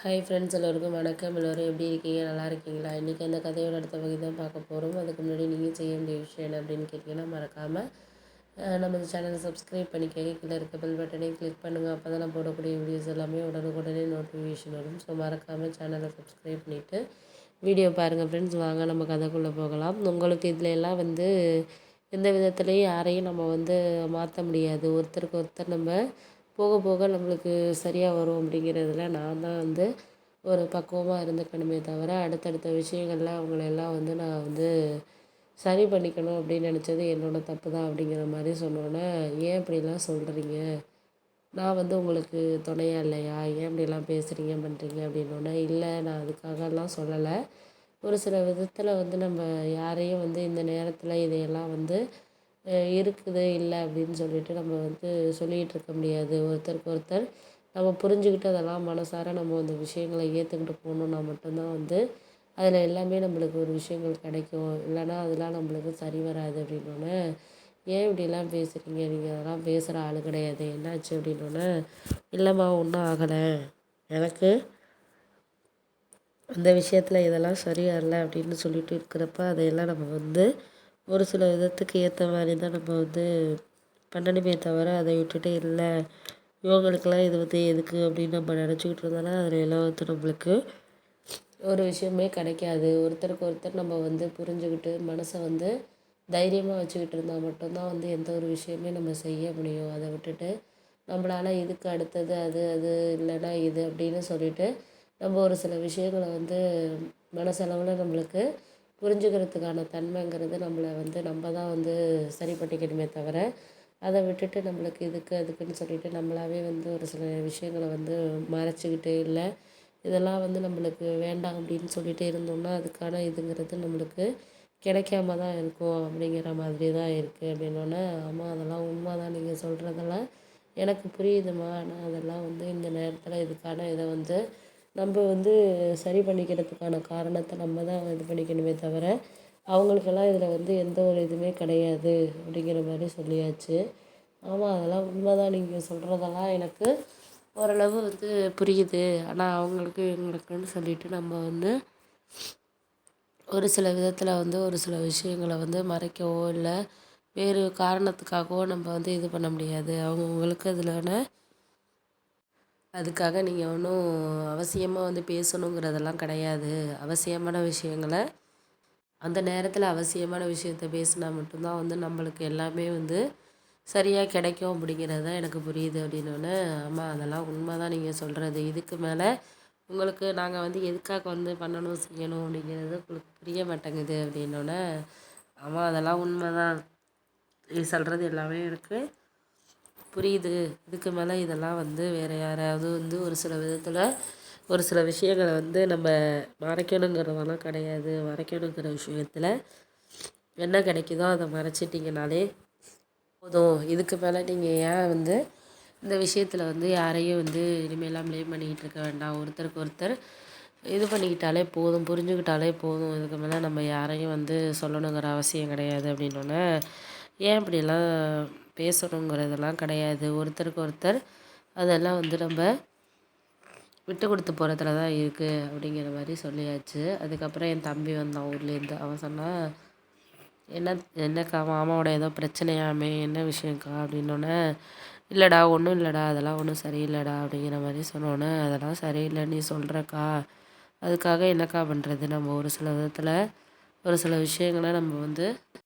Hi friends, எல்லோருக்கும் வணக்கம். எல்லோரும் எப்படி இருக்கீங்க? நல்லா இருக்கீங்களா? இன்றைக்கி அந்த கதையோட அடுத்த வகை தான் பார்க்க போகிறோம். அதுக்கு முன்னாடி நீங்கள் செய்ய வேண்டிய விஷயம் என்ன அப்படின்னு கேட்டிங்கன்னா, மறக்காமல் நம்ம சேனலை சப்ஸ்கிரைப் பண்ணிக்கோங்க. கீழே இருக்க பெல் பட்டனையும் கிளிக் பண்ணுங்கள். அப்போ தான் நான் போடக்கூடிய வீடியோஸ் எல்லாமே உடனுக்குடனே நோட்டிஃபிகேஷன் வரும். ஸோ மறக்காமல் சேனலை சப்ஸ்கிரைப் பண்ணிவிட்டு வீடியோ பாருங்கள் ஃப்ரெண்ட்ஸ். வாங்க நம்ம கதைக்குள்ளே போகலாம். உங்களுக்கு இதில் எல்லாம் எந்த விதத்துலேயும் யாரையும் நம்ம மாற்ற முடியாது. ஒருத்தருக்கு ஒருத்தர் நம்ம போக போக நம்மளுக்கு சரியாக வரும் அப்படிங்கிறதுல நான் தான் ஒரு பக்குவமாக இருந்துக்கணுமே தவிர, அடுத்தடுத்த விஷயங்கள்ல அவங்களெல்லாம் நான் சரி பண்ணிக்கணும் அப்படின்னு நினச்சது என்னோடய தப்பு தான் அப்படிங்கிற மாதிரி சொன்னோன்னே, ஏன் இப்படிலாம் சொல்கிறீங்க? நான் உங்களுக்கு துணையா இல்லையா? ஏன் இப்படிலாம் பேசுகிறீங்க பண்ணுறீங்க அப்படின்னோடனே, இல்லை நான் அதுக்காகலாம் சொல்லலை. ஒரு சில விதத்தில் நம்ம யாரையும் இந்த நேரத்தில் இதையெல்லாம் இருக்குது இல்லை அப்படின்னு சொல்லிட்டு நம்ம சொல்லிகிட்டு இருக்க முடியாது. ஒருத்தருக்கு ஒருத்தர் நம்ம புரிஞ்சுக்கிட்டு அதெல்லாம் மனசார நம்ம அந்த விஷயங்களை ஏற்றுக்கிட்டு போகணுன்னா மட்டும்தான் அதில் எல்லாமே நம்மளுக்கு ஒரு விஷயங்கள் கிடைக்கும். இல்லைன்னா அதெல்லாம் நம்மளுக்கு சரி வராது அப்படின்னோடனே, ஏன் இப்படிலாம் பேசுகிறீங்க? நீங்கள் அதெல்லாம் பேசுகிற ஆள் கிடையாது, என்னாச்சு அப்படின்னோடனே, இல்லைம்மா ஒன்றும் ஆகலை, எனக்கு அந்த விஷயத்தில் இதெல்லாம் சரியா இல்லை அப்படின்னு சொல்லிட்டு இருக்கிறப்ப, அதையெல்லாம் நம்ம ஒரு சில விதத்துக்கு ஏற்ற மாதிரி தான் நம்ம பண்ணணுமே தவிர, அதை விட்டுட்டு இல்லை இவங்களுக்கெல்லாம் இது எதுக்கு அப்படின்னு நம்ம நினச்சிக்கிட்டு இருந்தோன்னா அதில் எல்லாம் நம்மளுக்கு ஒரு விஷயமே கிடைக்காது. ஒருத்தருக்கு ஒருத்தர் நம்ம புரிஞ்சுக்கிட்டு மனசை தைரியமாக வச்சுக்கிட்டு இருந்தால் மட்டும்தான் எந்த ஒரு விஷயமே நம்ம செய்ய முடியும். அதை விட்டுட்டு நம்மளால் இதுக்கு அடுத்தது அது அது இல்லைன்னா இது அப்படின்னு சொல்லிட்டு நம்ம ஒரு சில விஷயங்களை மனசளவில் நம்மளுக்கு புரிஞ்சுக்கிறதுக்கான தன்மைங்கிறது நம்மளை நம்ம தான் சரி பண்ணிக்கணுமே தவிர, அதை விட்டுட்டு நம்மளுக்கு இதுக்கு அதுக்குன்னு சொல்லிட்டு நம்மளாவே ஒரு சில விஷயங்களை மறைச்சிக்கிட்டு, இல்லை இதெல்லாம் நம்மளுக்கு வேண்டாம் அப்படின்னு சொல்லிட்டு இருந்தோம்னா, அதுக்கான இதுங்கிறது நம்மளுக்கு கிடைக்காம தான் இருக்கும் அப்படிங்கிற மாதிரி தான் இருக்குது அப்படின்னோடனே, ஆமாம் அதெல்லாம் உண்மை தான், நீங்கள் சொல்கிறதெல்லாம் எனக்கு புரியுதுமா. ஆனால் அதெல்லாம் இந்த நேரத்தில் இதுக்கான இதை நம்ம சரி பண்ணிக்கிறதுக்கான காரணத்தை நம்ம தான் இது பண்ணிக்கணுமே தவிர, அவங்களுக்கெல்லாம் இதில் எந்த ஒரு இதுவுமே கிடையாது அப்படிங்கிற மாதிரி சொல்லியாச்சு. ஆமாம் அதெல்லாம் உண்மை தான், நீங்கள் சொல்கிறதெல்லாம் எனக்கு ஓரளவு புரியுது. ஆனால் அவங்களுக்கு எங்களுக்குன்னு சொல்லிட்டு நம்ம ஒரு சில விதத்தில் ஒரு சில விஷயங்களை மறைக்கவோ இல்லை வேறு காரணத்துக்காகவோ நம்ம இது பண்ண முடியாது. அவங்கவுங்களுக்கு அதிலான அதுக்காக நீங்கள் ஒன்றும் அவசியமாக பேசணுங்கிறதெல்லாம் கிடையாது. அவசியமான விஷயங்களை அந்த நேரத்தில் அவசியமான விஷயத்த பேசினா மட்டும்தான் நம்மளுக்கு எல்லாமே சரியாக கிடைக்கும் அப்படிங்கிறது தான் எனக்கு புரியுது அப்படின்னோடனே, ஆமாம் அதெல்லாம் உண்மை தான் நீங்கள் சொல்கிறது. இதுக்கு மேலே உங்களுக்கு நாங்கள் எதுக்காக பண்ணணும் செய்யணும் அப்படிங்கிறது உங்களுக்கு புரிய மாட்டேங்குது அப்படின்னோடனே, ஆமாம் அதெல்லாம் உண்மை தான், நீ சொல்கிறது எல்லாமே எனக்கு புரியுது. இதுக்கு மேலே இதெல்லாம் வேறு யாராவது ஒரு சில விதத்தில் ஒரு சில விஷயங்களை நம்ம மறைக்கணுங்கிறதெல்லாம் கிடையாது. மறைக்கணுங்கிற விஷயத்தில் என்ன கிடைக்குதோ அதை மறைச்சிட்டிங்கனாலே போதும். இதுக்கு மேலே நீங்கள் ஏன் இந்த விஷயத்தில் யாரையும் இனிமேலாம் ப்ளேம் பண்ணிக்கிட்டு இருக்க வேண்டாம். ஒருத்தருக்கு ஒருத்தர் இது பண்ணிக்கிட்டாலே போதும், புரிஞ்சுக்கிட்டாலே போதும். இதுக்கு மேலே நம்ம யாரையும் சொல்லணுங்கிற அவசியம் கிடையாது அப்படின்னோடனே, ஏன் இப்படிலாம் பேசணுங்கிறதெல்லாம் கிடையாது. ஒருத்தருக்கு ஒருத்தர் அதெல்லாம் நம்ம விட்டு கொடுத்து போகிறதுல தான் இருக்குது அப்படிங்கிற மாதிரி சொல்லியாச்சு. அதுக்கப்புறம் என் தம்பி வந்தான் ஊர்லேருந்து. அவன் சொன்னான், என்னக்கா மாமாவோட ஏதோ பிரச்சனையாமே, என்ன விஷயம்க்கா அப்படின்னோடனே, இல்லைடா ஒன்றும் இல்லைடா, அதெல்லாம் ஒன்றும் சரியில்லைடா அப்படிங்கிற மாதிரி சொன்னோன்னே, அதெல்லாம் சரியில்லை நீ சொல்கிறக்கா, அதுக்காக என்னக்கா பண்ணுறது, நம்ம ஒரு சில விதத்தில் ஒரு சில விஷயங்களை நம்ம